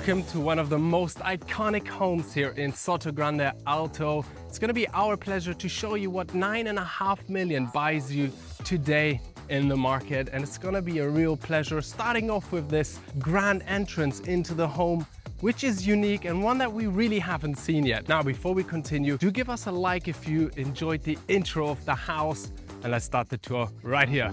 Welcome to one of the most iconic homes here in Sotogrande Alto. It's going to be our pleasure to show you what 9.5 million buys you today in the market, and it's going to be a real pleasure, starting off with this grand entrance into the home, which is unique and one that we really haven't seen yet. Now, before we continue, do give us a like if you enjoyed the intro of the house, and let's start the tour right here.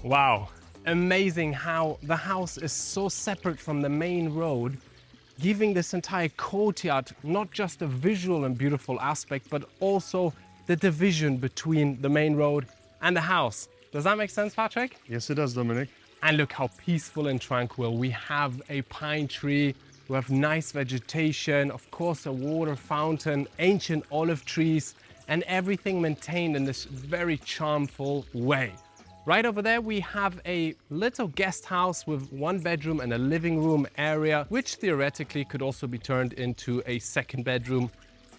Wow, amazing how the house is so separate from the main road, giving this entire courtyard not just a visual and beautiful aspect, but also the division between the main road and the house. Does that make sense, Patrick? Yes, it does, Dominic. And look how peaceful and tranquil. We have a pine tree, we have nice vegetation, of course a water fountain, ancient olive trees, and everything maintained in this very charmful way. Right over there, we have a little guest house with 1 bedroom and a living room area, which theoretically could also be turned into a 2nd bedroom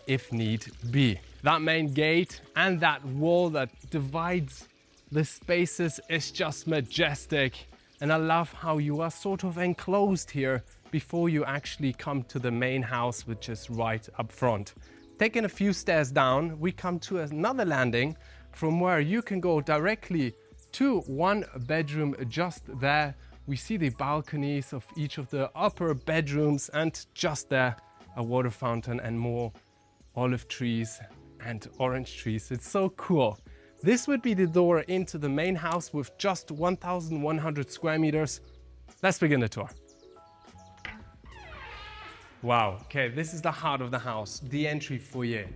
if need be. That main gate and that wall that divides the spaces is just majestic. And I love how you are sort of enclosed here before you actually come to the main house, which is right up front. Taking a few stairs down, we come to another landing from where you can go directly to 1 bedroom just there. We see the balconies of each of the upper bedrooms, and just there a water fountain and more olive trees and orange trees. It's so cool. This would be the door into the main house with just 1,100 square meters. Let's begin the tour. Wow, okay, this is the heart of the house, the entry foyer.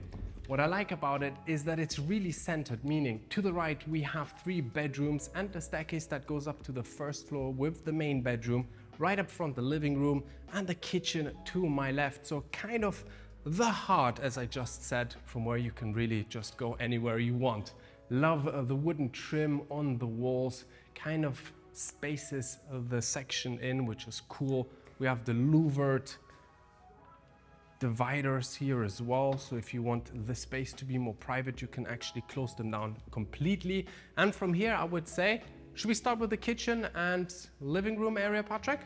What I like about it is that it's really centered, meaning to the right we have 3 bedrooms and the staircase that goes up to the 1st floor with the main bedroom. Right up front, the living room and the kitchen to my left. So kind of the heart, as I just said, from where you can really just go anywhere you want. Love the wooden trim on the walls, kind of spaces the section in, which is cool. We have the louvered dividers here as well, so if you want the space to be more private, you can actually close them down completely. And from here, I would say, should we start with the kitchen and living room area, Patrick?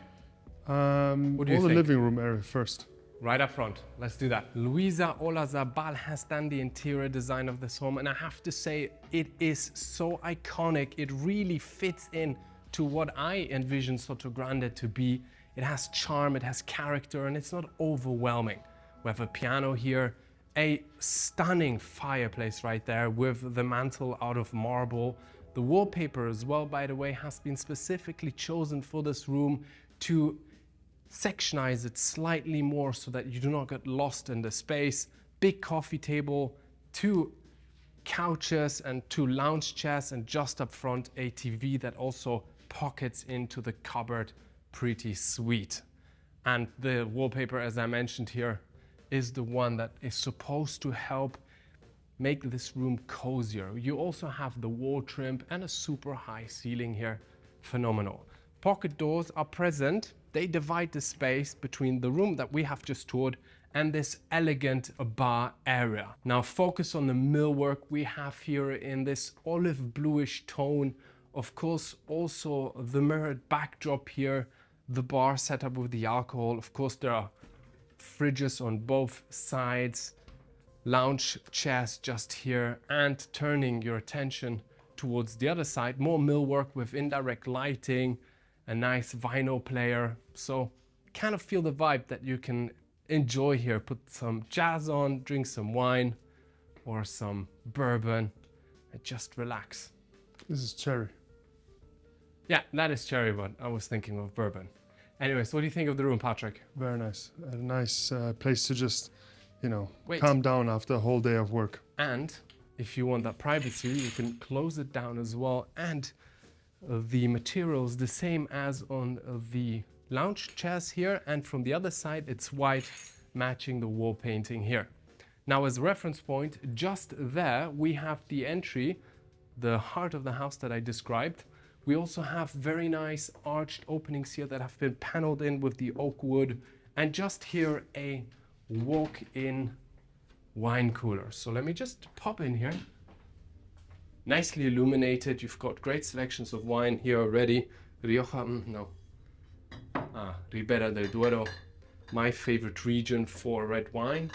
What do you think? The living room area first. Right up front, let's do that. Luisa Olazabal has done the interior design of this home, and I have to say, it is so iconic. It really fits in to what I envision Sotogrande to be. It has charm, it has character, and it's not overwhelming. We have a piano here, a stunning fireplace right there with the mantle out of marble. The wallpaper as well, by the way, has been specifically chosen for this room to sectionize it slightly more so that you do not get lost in the space. Big coffee table, 2 couches and 2 lounge chairs, and just up front a TV that also pockets into the cupboard. Pretty sweet. And the wallpaper, as I mentioned here, is the one that is supposed to help make this room cozier. You also have the wall trim and a super high ceiling here. Phenomenal. Pocket doors are present. They divide the space between the room that we have just toured and this elegant bar area. Now focus on the millwork we have here in this olive bluish tone. Of course, also the mirrored backdrop here, the bar set up with the alcohol. Of course, there are fridges on both sides, lounge chairs just here, and turning your attention towards the other side, more millwork with indirect lighting, a nice vinyl player. So kind of feel the vibe that you can enjoy here. Put some jazz on, drink some wine or some bourbon and just relax. This is cherry. Yeah, that is cherry, but I was thinking of bourbon. Anyways, what do you think of the room, Patrick? Very nice. A nice place to just, you know, calm down after a whole day of work. And if you want that privacy, you can close it down as well. And the materials the same as on the lounge chairs here. And from the other side, it's white, matching the wall painting here. Now, as a reference point, just there, we have the entry, the heart of the house that I described. We also have very nice arched openings here that have been paneled in with the oak wood, and just here a walk-in wine cooler. So let me just pop in here nicely illuminated. You've got great selections of wine here already. Rioja, Ribera del Duero, my favorite region for red wine,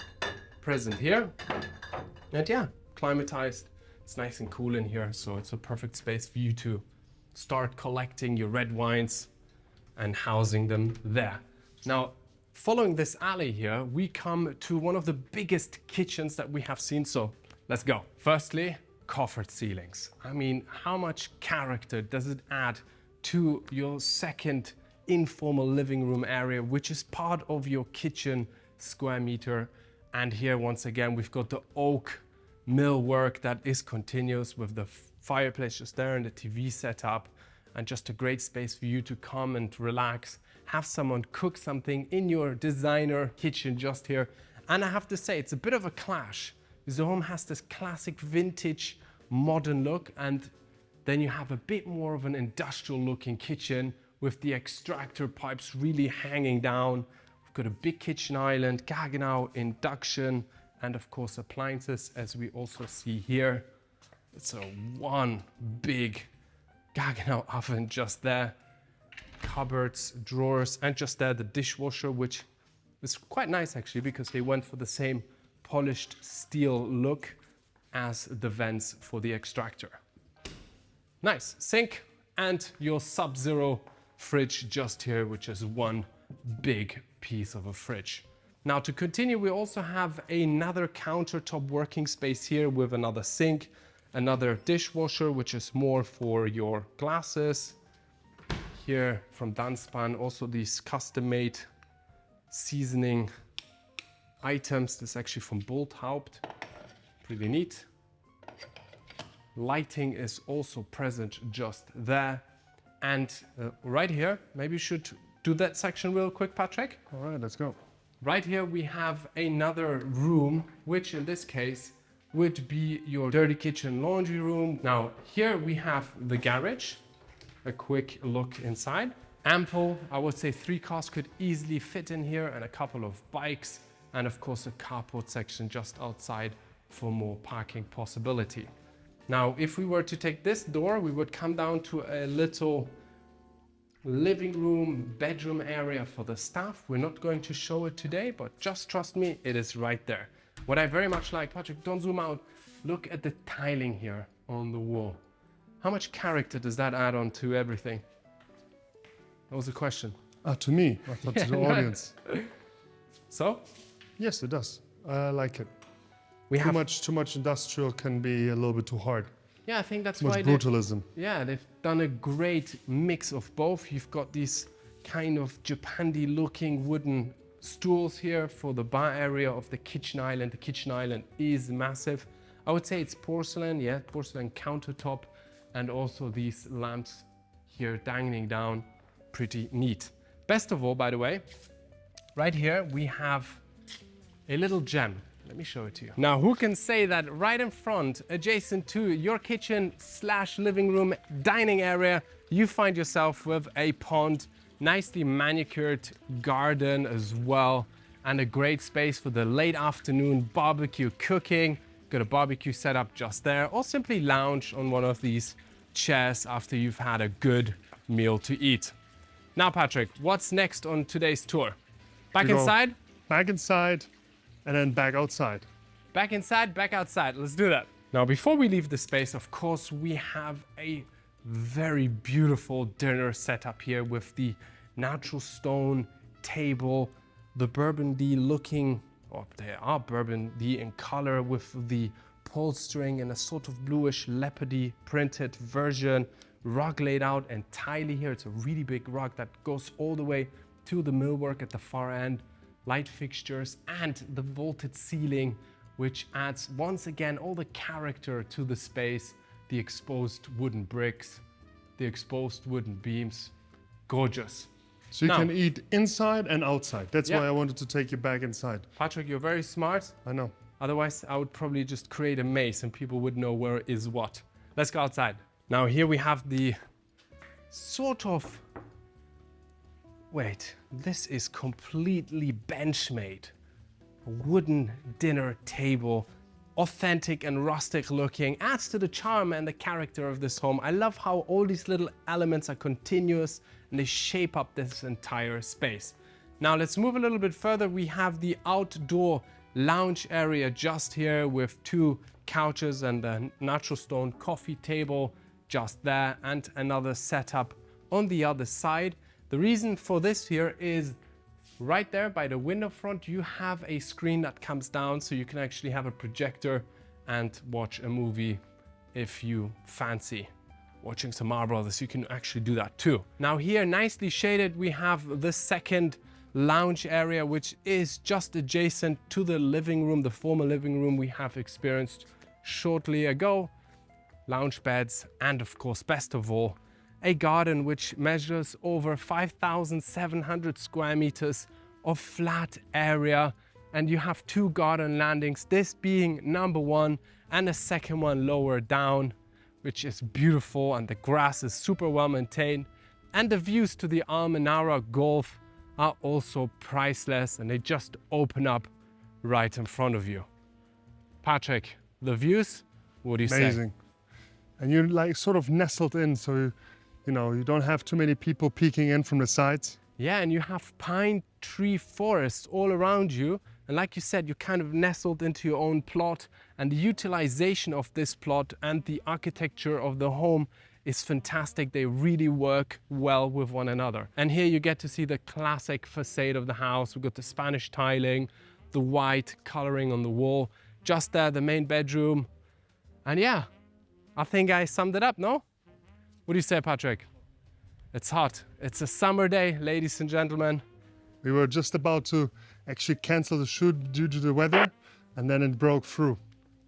present here. And yeah, climatized. It's nice and cool in here, so it's a perfect space for you to start collecting your red wines and housing them there. Now, following this alley here, we come to one of the biggest kitchens that we have seen, so let's go. Firstly, coffered ceilings. I mean, how much character does it add to your second informal living room area, which is part of your kitchen square meter? And here, once again, we've got the oak millwork that is continuous with the fireplace just there and the TV setup, and just a great space for you to come and relax, have someone cook something in your designer kitchen just here. And I have to say, it's a bit of a clash. The home has this classic vintage modern look, and then you have a bit more of an industrial looking kitchen with the extractor pipes really hanging down. We've got a big kitchen island, Gaggenau induction, and of course appliances, as we also see here. It's a one big Gaggenau oven just there. Cupboards, drawers, and just there the dishwasher, which is quite nice actually, because they went for the same polished steel look as the vents for the extractor. Nice sink and your Sub-Zero fridge just here, which is one big piece of a fridge. Now to continue, we also have another countertop working space here with another sink, another dishwasher, which is more for your glasses. Here from Dunspan, also these custom-made seasoning items. This is actually from Bolthaupt, pretty neat. Lighting is also present just there. And right here, maybe you should do that section real quick, Patrick. All right, let's go. Right here we have another room, which in this case would be your dirty kitchen laundry room. Now here we have the garage. A quick look inside. Ample, I would say 3 cars could easily fit in here, and a couple of bikes, and of course a carport section just outside for more parking possibility. Now, if we were to take this door, we would come down to a little living room, bedroom area for the staff. We're not going to show it today, but just trust me, it is right there. What I very much like, Patrick, don't zoom out. Look at the tiling here on the wall. How much character does that add on to everything? That was a question. To me, I thought to the audience. So? Yes, it does. I like it. We have Too much industrial can be a little bit too hard. Yeah, I think that's Too much why brutalism. they've done a great mix of both. You've got these kind of Japandi looking wooden stools here for the bar area of the kitchen island. The kitchen island is massive. I would say it's porcelain, yeah, porcelain countertop, and also these lamps here dangling down, pretty neat. Best of all, by the way, right here we have a little gem. Let me show it to you. Now, who can say that right in front, adjacent to your kitchen / living room dining area, you find yourself with a pond, nicely manicured garden as well, and a great space for the late afternoon barbecue cooking. Got a barbecue set up just there, or simply lounge on one of these chairs after you've had a good meal to eat. Now, Patrick, what's next on today's tour? Back inside? Back inside, and then back outside. Back inside, back outside. Let's do that. Now, before we leave the space, of course, we have a very beautiful dinner setup here with the natural stone table, the burgundy looking, or they are burgundy in color, with the upholstering in a sort of bluish leopardy printed version, rug laid out entirely here. It's a really big rug that goes all the way to the millwork at the far end, light fixtures, and the vaulted ceiling, which adds once again all the character to the space. The exposed wooden bricks, the exposed wooden beams, gorgeous. So you can eat inside and outside. That's why I wanted to take you back inside. Patrick, you're very smart. I know. Otherwise, I would probably just create a maze and people would know where is what. Let's go outside. Now here we have the sort of, wait, this is completely Benchmade. A wooden dinner table authentic and rustic looking, adds to the charm and the character of this home. I love how all these little elements are continuous and they shape up this entire space. Now let's move a little bit further. We have the outdoor lounge area just here with 2 couches and a natural stone coffee table just there, and another setup on the other side. The reason for this here is right there by the window front, you have a screen that comes down so you can actually have a projector and watch a movie if you fancy watching some Marobrothers. You can actually do that too. Now here, nicely shaded, we have the second lounge area, which is just adjacent to the living room, the former living room we have experienced shortly ago. Lounge beds, and of course, best of all, a garden which measures over 5,700 square meters of flat area, and you have 2 garden landings, this being number 1 and a second one lower down, which is beautiful, and the grass is super well maintained, and the views to the Almenara Gulf are also priceless, and they just open up right in front of you. Patrick, the views, what do you say? Amazing. And you're like sort of nestled in, so you know, you don't have too many people peeking in from the sides. Yeah, and you have pine tree forests all around you. And like you said, you're kind of nestled into your own plot, and the utilization of this plot and the architecture of the home is fantastic. They really work well with one another. And here you get to see the classic facade of the house. We've got the Spanish tiling, the white coloring on the wall. Just there, the main bedroom. And yeah, I think I summed it up, no? What do you say, Patrick? It's hot. It's a summer day, ladies and gentlemen. We were just about to actually cancel the shoot due to the weather, and then it broke through.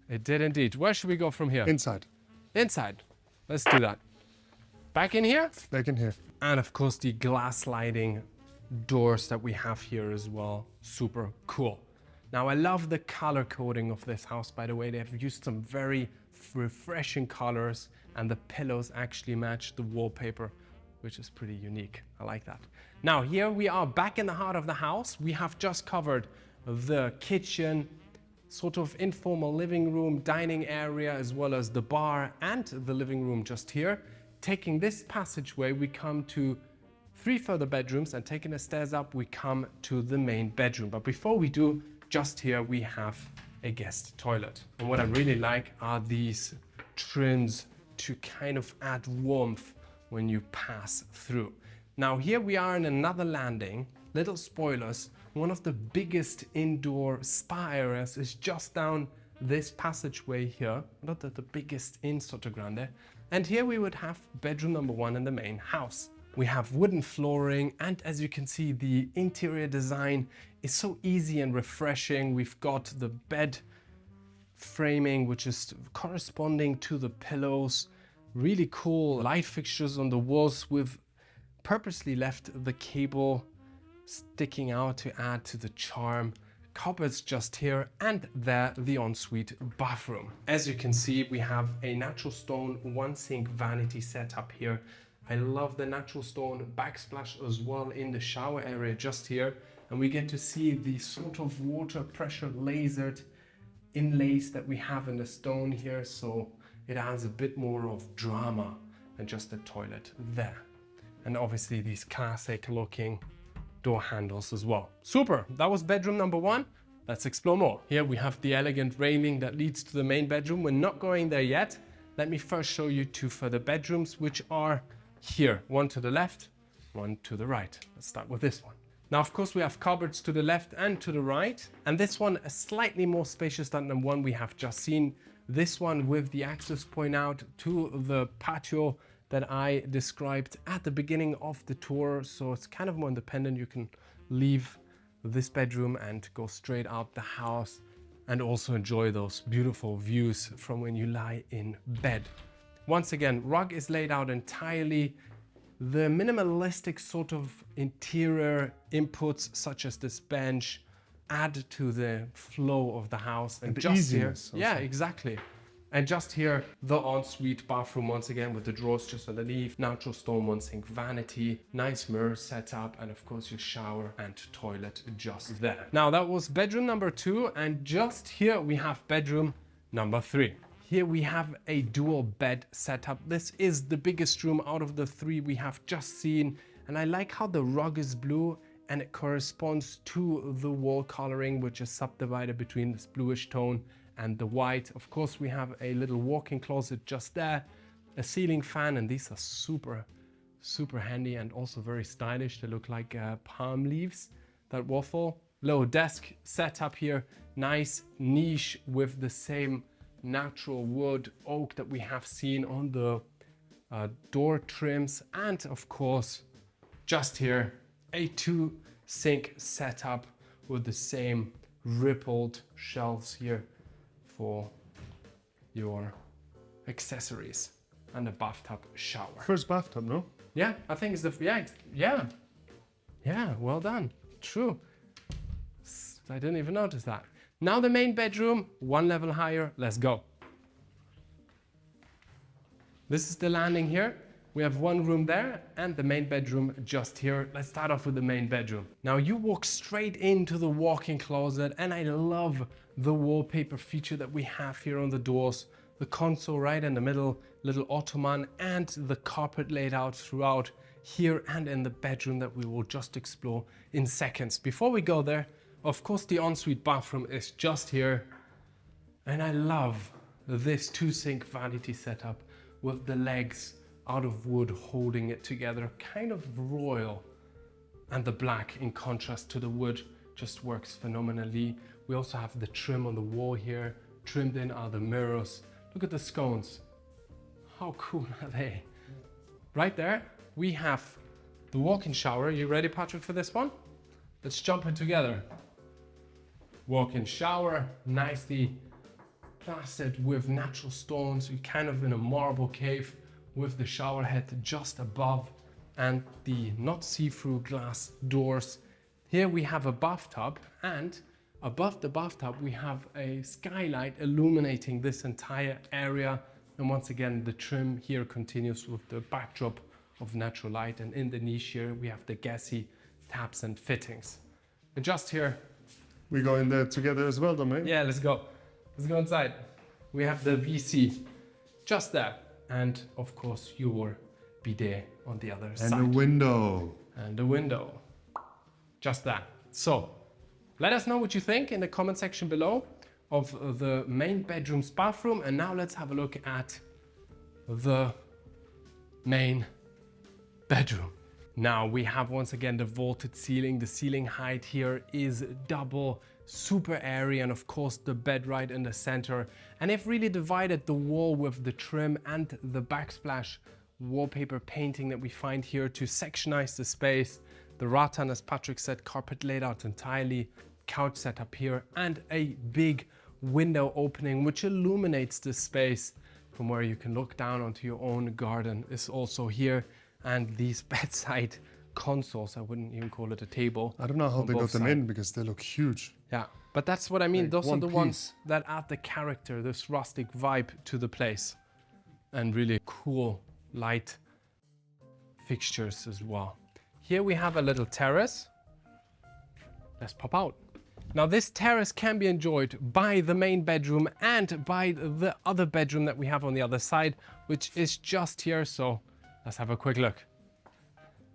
It did indeed. Where should we go from here? Inside. Inside. Let's do that. Back in here? Back in here. And of course, the glass sliding doors that we have here as well. Super cool. Now, I love the color coding of this house, by the way. They have used some very refreshing colors, and the pillows actually match the wallpaper, which is pretty unique. I like that. Now here we are back in the heart of the house. We have just covered the kitchen, sort of informal living room, dining area, as well as the bar and the living room just here. Taking this passageway, we come to 3 further bedrooms, and taking the stairs up, we come to the main bedroom. But before we do, just here we have a guest toilet. And what I really like are these trims to kind of add warmth when you pass through. Now here we are in another landing. Little spoilers, one of the biggest indoor spa areas is just down this passageway here. Not that the biggest in Sotogrande. And here we would have bedroom number 1 in the main house. We have wooden flooring, and as you can see, the interior design is so easy and refreshing. We've got the bed framing, which is corresponding to the pillows. Really cool light fixtures on the walls. We've purposely left the cable sticking out to add to the charm. Cupboards just here, and there the ensuite bathroom. As you can see, we have a natural stone 1-sink vanity setup here. I love the natural stone backsplash as well in the shower area just here. And we get to see the sort of water pressure lasered inlays that we have in the stone here. So it adds a bit more of drama than just the toilet there. And obviously these classic looking door handles as well. Super, that was bedroom number 1. Let's explore more. Here we have the elegant railing that leads to the main bedroom. We're not going there yet. Let me first show you 2 further bedrooms, which are here. One to the left, one to the right. Let's start with this one. Now, of course, we have cupboards to the left and to the right. And this one is slightly more spacious than the one we have just seen. This one with the access point out to the patio that I described at the beginning of the tour. So it's kind of more independent. You can leave this bedroom and go straight out the house and also enjoy those beautiful views from when you lie in bed. Once again, rug is laid out entirely. The minimalistic sort of interior inputs, such as this bench, add to the flow of the house. And just here, yeah, exactly. And just here, the ensuite bathroom once again with the drawers just underneath, natural stone 1-sink vanity, nice mirror setup, and of course your shower and toilet just there. Now that was bedroom number 2, and just here we have bedroom Number 3. Here we have a dual bed setup. This is the biggest room out of the 3 we have just seen. And I like how the rug is blue and it corresponds to the wall coloring, which is subdivided between this bluish tone and the white. Of course, we have a little walk-in closet just there, a ceiling fan, and these are super handy and also very stylish. They look like palm leaves that waffle. Low desk setup here, nice niche with the same natural wood oak that we have seen on the door trims, and of course just here a 2 sink setup with the same rippled shelves here for your accessories and a bathtub shower. First bathtub, no? Yeah, I think it's the yeah, well done. True. I didn't even notice that. Now the main bedroom, 1 level higher. Let's go. This is the landing here. We have 1 room there and the main bedroom just here. Let's start off with the main bedroom. Now you walk straight into the walk-in closet, and I love the wallpaper feature that we have here on the doors. The console right in the middle, little ottoman, and the carpet laid out throughout here and in the bedroom that we will just explore in seconds. Before we go there, of course, the ensuite bathroom is just here. And I love this 2 sink vanity setup with the legs out of wood holding it together, kind of royal. And the black in contrast to the wood just works phenomenally. We also have the trim on the wall here. Trimmed in are the mirrors. Look at the scones. How cool are they? Right there, we have the walk-in shower. You ready, Patrick, for this one? Let's jump in together. Walk-in shower, nicely plastered with natural stones. You're kind of in a marble cave with the shower head just above and the not see-through glass doors. Here we have a bathtub, and above the bathtub we have a skylight illuminating this entire area. And once again, the trim here continues with the backdrop of natural light, and in the niche here we have the gassy taps and fittings. And just here, we go in there together as well, don't we? yeah, let's go inside. We have the WC just there, and of course your bidet on the other side. And The window just that. So let us know what you think in the comment section below of the main bedroom's bathroom. And now let's have a look at the main bedroom. Now we have once again the vaulted ceiling. The ceiling height here is double, super airy, and of course the bed right in the center. And they've really divided the wall with the trim and the backsplash wallpaper painting that we find here to sectionize the space. The rattan, as Patrick said, carpet laid out entirely, couch set up here, and a big window opening which illuminates the space from where you can look down onto your own garden is also here. And these bedside consoles, I wouldn't even call it a table. I don't know how they got them in because they look huge. Yeah, but that's what I mean. Like those are the one ones that add the character, this rustic vibe to the place. And really cool light fixtures as well. Here we have a little terrace. Let's pop out. Now this terrace can be enjoyed by the main bedroom and by the other bedroom that we have on the other side, which is just here. So let's have a quick look.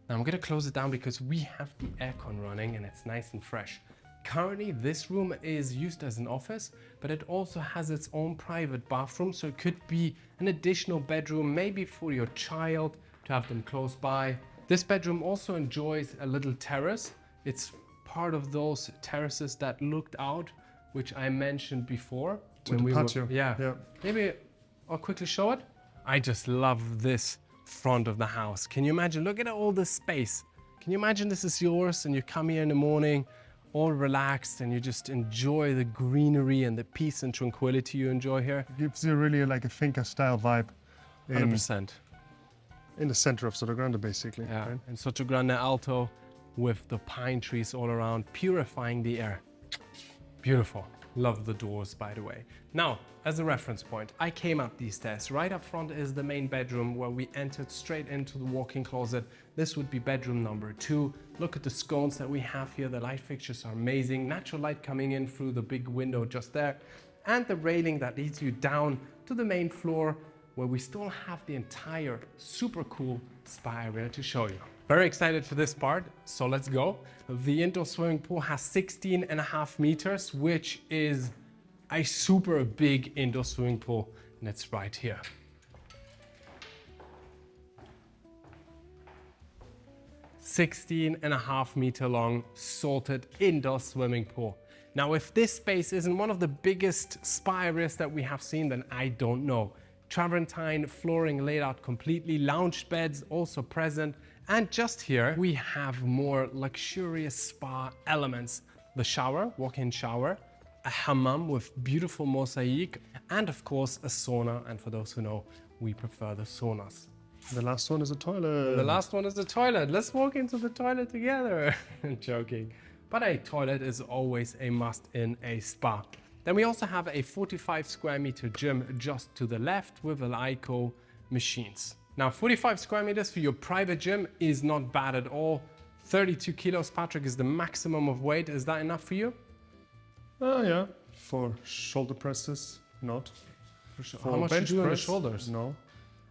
Now I'm gonna close it down because we have the aircon running and it's nice and fresh. Currently this room is used as an office, but it also has its own private bathroom. So it could be an additional bedroom, maybe for your child to have them close by. This bedroom also enjoys a little terrace. It's part of those terraces that looked out, which I mentioned before. To the patio. Yeah. Maybe I'll quickly show it. I just love this front of the house. Can you imagine? Look at all this space. Can you imagine this is yours and you come here in the morning all relaxed and you just enjoy the greenery and the peace and tranquility you enjoy here? It gives you really like a finca style vibe. 100%. In the center of Sotogrande, basically. Yeah, Right? and Sotogrande Alto with the pine trees all around, purifying the air. Beautiful. Love the doors, by the way. Now, as a reference point, I came up these stairs. Right up front is the main bedroom where we entered straight into the walk-in closet. This would be bedroom number 2. Look at the scones that we have here. The light fixtures are amazing. Natural light coming in through the big window just there. and the railing that leads you down to the main floor, where we still have the entire super cool spa area to show you. Very excited for this part, so let's go. The indoor swimming pool has 16.5 meters, which is a super big indoor swimming pool, and it's right here. "16.5 meter long salted indoor swimming pool." Now, if this space isn't one of the biggest spa areas that we have seen, then I don't know. Travertine flooring laid out completely, lounge beds also present, and just here we have more luxurious spa elements. The shower, walk-in shower, a hammam with beautiful mosaic, and of course a sauna, and for those who know, we prefer the saunas. The last one is a toilet. The last one is the toilet. Let's walk into the toilet together. I'm joking. But a toilet is always a must in a spa. Then we also have a 45 square meter gym just to the left with Leico machines. Now, 45 square meters for your private gym is not bad at all. 32 kilos, Patrick, is the maximum of weight. Is that enough for you? Oh yeah, for shoulder presses, not. For How much bench do you do on the press, shoulders? No.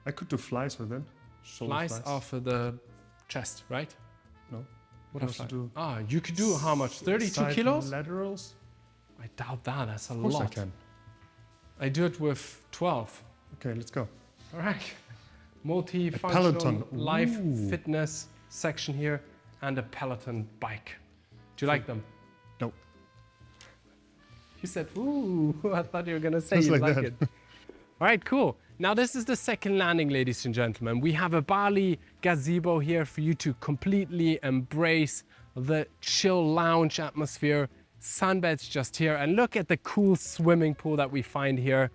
I could do flies with it. Flies are for the chest, right? No. What else to do? Ah, you could do how much? 32 Side kilos? Laterals? I doubt that. That's a Of course lot. I can. I do it with 12. Okay, let's go. All right. Multi-functional Peloton. life Ooh. fitness section here, and a Peloton bike. Do you like them? No. You said, ooh, I thought you were going to say Just you like like that. it. All right, cool. Now this is the second landing, ladies and gentlemen. We have a Bali gazebo here for you to completely embrace the chill lounge atmosphere. Sunbeds just here, and look at the cool swimming pool that we find here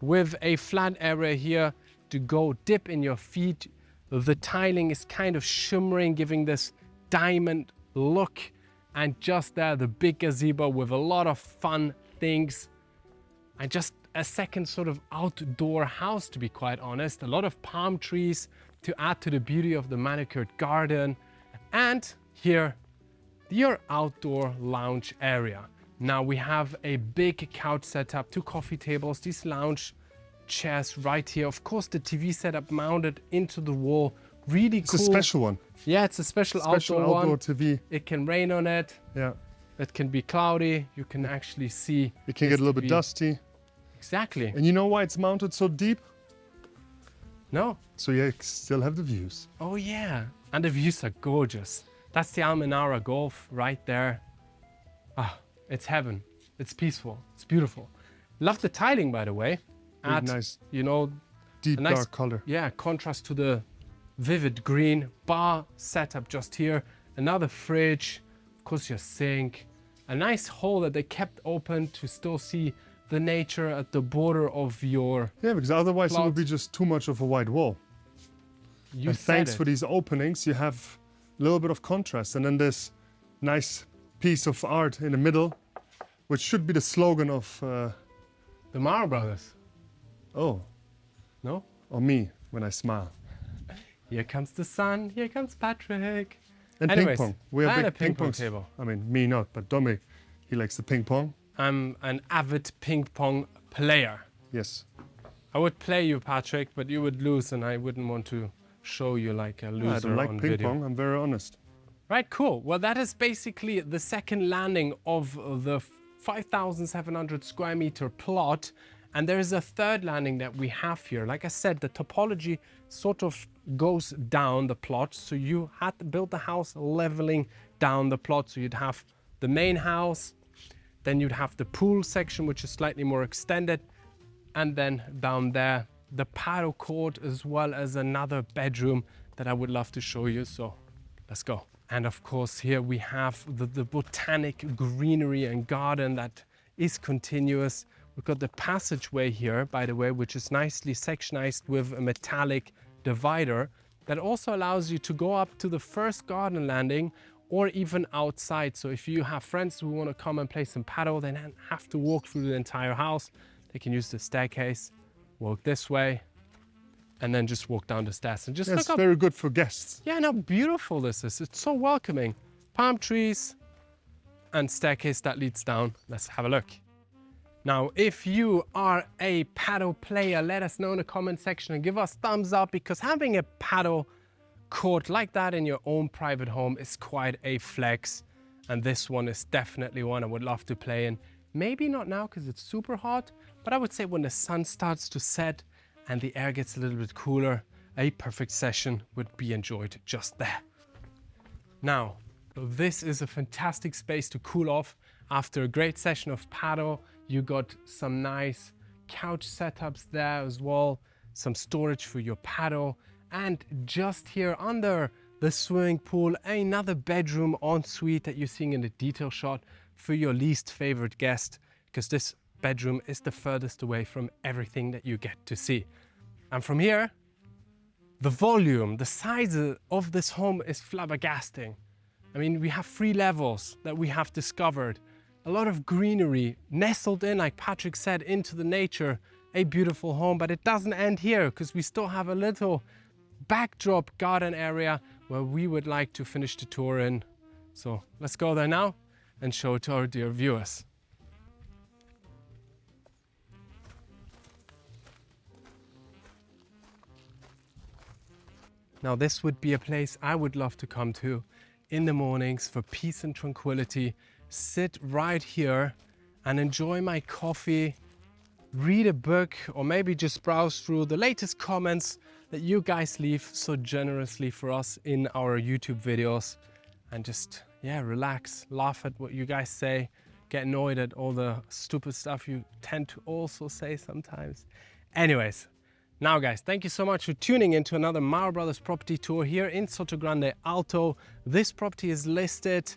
with a flat area here to go dip in your feet. The tiling is kind of shimmering, giving this diamond look, and just there the big gazebo with a lot of fun things, and just a second sort of outdoor house, to be quite honest. A lot of palm trees to add to the beauty of the manicured garden, and here your outdoor lounge area. Now we have a big couch setup, 2 coffee tables, these lounge chairs right here. Of course, the TV setup mounted into the wall. Really It's cool. a special one. Yeah, it's a special Special outdoor outdoor one. TV. It can rain on it. Yeah. It can be cloudy. You can actually see. It can this get a little bit TV. dusty. Exactly. And you know why it's mounted so deep? No. So you still have the views. Oh yeah. And the views are gorgeous. That's the Almenara Gulf right there. Ah, it's heaven. It's peaceful. It's beautiful. Love the tiling, by the way. Very Add, nice. you know, Deep a nice, dark color. yeah, contrast to the vivid green. Bar setup just here. Another fridge. Of course, your sink. A nice hole that they kept open to still see the nature at the border of your. Yeah, because otherwise it Plot. would be just too much of a white wall. You And said thanks it. for these openings, you have a little bit of contrast. And then this nice piece of art in the middle, which should be the slogan of, The Marobrothers. oh, No? or me when I smile. Here comes the sun. Here comes Patrick. And Anyways, ping pong. We are and big a ping pong pongs. table. I mean, me not, but Dominic, he likes the ping pong. I'm an avid ping pong player. Yes. I would play you, Patrick, but you would lose, and I wouldn't want to show you like a loser I don't like on ping video. pong, I'm very honest. Right, cool. Well, that is basically the second landing of the 5,700 square meter plot. And there is a third landing that we have here. Like I said, the topology sort of goes down the plot. So you had to build the house leveling down the plot. So you'd have the main house, then you'd have the pool section, which is slightly more extended. And then down there, the paddle court, as well as another bedroom that I would love to show you. So let's go. And of course, here we have the botanic greenery and garden that is continuous. We've got the passageway here, by the way, which is nicely sectionized with a metallic divider that also allows you to go up to the first garden landing or even outside. So if you have friends who want to come and play some paddle, they don't have to walk through the entire house. They can use the staircase, walk this way, and then just walk down the stairs and just Yeah, look it's up. very good for guests. Yeah, and how beautiful this is. It's so welcoming. Palm trees and staircase that leads down. Let's have a look. Now, if you are a paddle player, let us know in the comment section and give us thumbs up, because having a paddle court like that in your own private home is quite a flex. And this one is definitely one I would love to play in. Maybe not now because it's super hot, but I would say when the sun starts to set and the air gets a little bit cooler, a perfect session would be enjoyed just there. Now, this is a fantastic space to cool off after a great session of paddle. You got some nice couch setups there as well, some storage for your paddle, and just here under the swimming pool, another bedroom ensuite that you're seeing in the detail shot for your least favorite guest, because this bedroom is the furthest away from everything that you get to see. And from here, the volume, the size of this home is flabbergasting. I mean, we have 3 levels that we have discovered. A lot of greenery nestled in, like Patrick said, into the nature. A beautiful home, but it doesn't end here, because we still have a little backdrop garden area where we would like to finish the tour in. So let's go there now and show it to our dear viewers. Now, this would be a place I would love to come to in the mornings for peace and tranquility. Sit right here and enjoy my coffee, read a book, or maybe just browse through the latest comments that you guys leave so generously for us in our YouTube videos, and just, yeah, relax, laugh at what you guys say, get annoyed at all the stupid stuff you tend to also say sometimes. Anyways, now guys, thank you so much for tuning in to another Marobrothers property tour here in Sotogrande Alto. This property is listed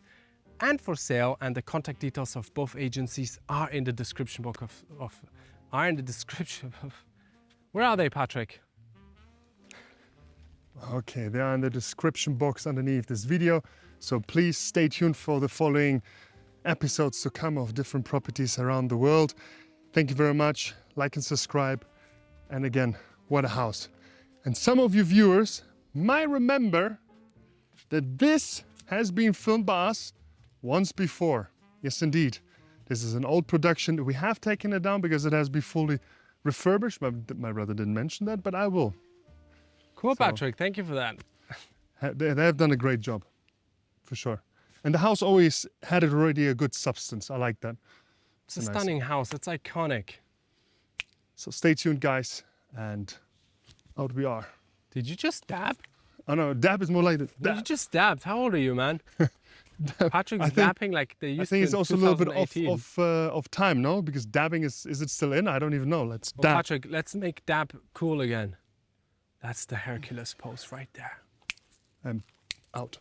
and for sale, and the contact details of both agencies are in the description box where are they, Patrick? Okay, they are in the description box underneath this video. So please stay tuned for the following episodes to come of different properties around the world. Thank you very much. Like and subscribe. And again, what a house. And some of you viewers might remember that this has been filmed by us once before. Yes, indeed. This is an old production. We have taken it down because it has been fully refurbished. My brother didn't mention that, but I will. Cool, Patrick. Thank you for that. They have done a great job, for sure. And the house always had already a good substance. I like that. It's a stunning house. It's iconic. So stay tuned, guys, and out we are. Did you just dab? Oh no, dab is more like the dab. You just dabbed. How old are you, man? Patrick's dabbing like they used to. I think it's also a little bit of time, no? Because dabbing is it still in? I don't even know. Let's dab. Patrick, let's make dab cool again. That's the Hercules pose right there. I'm out.